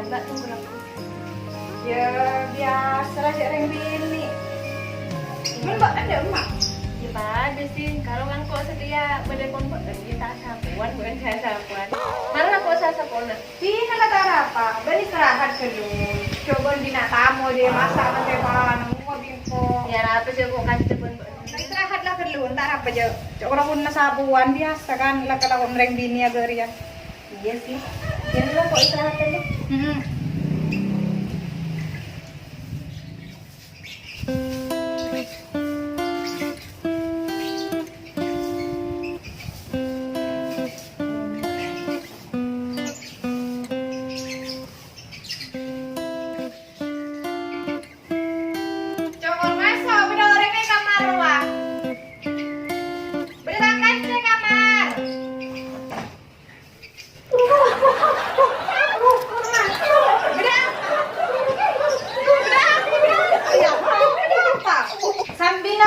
Mbak tunggu aku. Ya biasa lah cek reng bini. Men mbak ada emak. Ya pada sih, kalau kan kok setia telepon kok dan kita sapuan bukan saya sapuan. Malah kok saya sapuan. Pina kata apa? Beri istirahat dulu. Coba dina tamu dia masak nanti pan. Mau bingko. Ya apa sih kok kasih telepon Mbak? Istirahatlah dulu. Ntar apa aja. Cok orang pun sabuan biasa kan. Lah kalau reng bini agar ya. Iya sih. Jangan lah kok istirahat dulu. Cokor masuk, beda orangnya kamar wah. Beda tangkan sih kamar. Sambil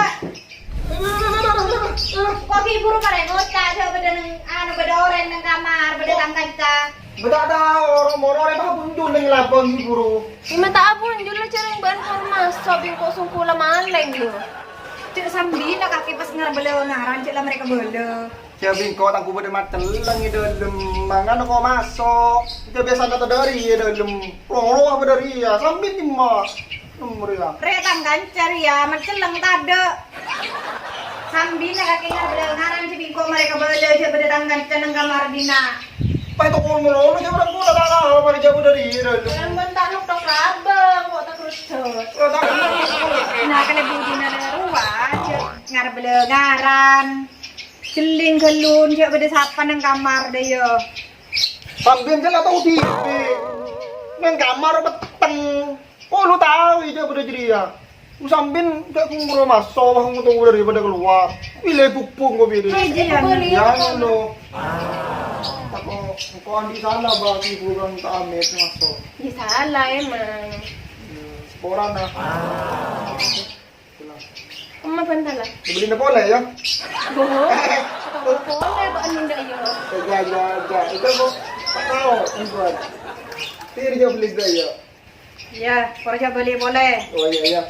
kok ibu pada ngocak coba beda anu beda orang nang kamar beda tangkan ta. Beda ada orang-orang yang muncul dengan lapang guru. Ima tak abun jula cara ban formas sobing kok sungkula maleng lu. Cek sambil kaki pas ngarang ngaran cek lah mereka bela. Siapin kau aku pada mata lang itu dalam mangan kau masuk. Itu biasa kata dari dalam roh apa dari ya sambil ni mas nomor ya. Retang gancar ya macam lang tade. Sambil kaki ngaran cek bingko mereka bela cek beda tangkan nang kamar dina. Apa itu kau melulu jauh orang kau dah apa jauh dari dalam. Yang bentak nuk tok rabang kok tak kerucut. Nah kena budi nana ruah cek ngar bela ngaran. Celing gelun cek beda sapa nang kamar deh yo. Sambil kan tahu TV. Nang kamar peteng. Oh lu tahu itu pada jadi ya. Sambil tak kumur masuk aku tunggu daripada keluar. Pilih pupung kau pilih. Jangan lo. Kau andi sana bagi bukan tak amit masuk. Ya salah emang. Sekolah dah. Emang bentar lah. Beli nak boleh ya? Bohong. Kata boleh kok anu ndak yo. Jaga. Itu kau tak tahu buat. Tir je beli dah ya. Ya, korja beli boleh. Oh iya.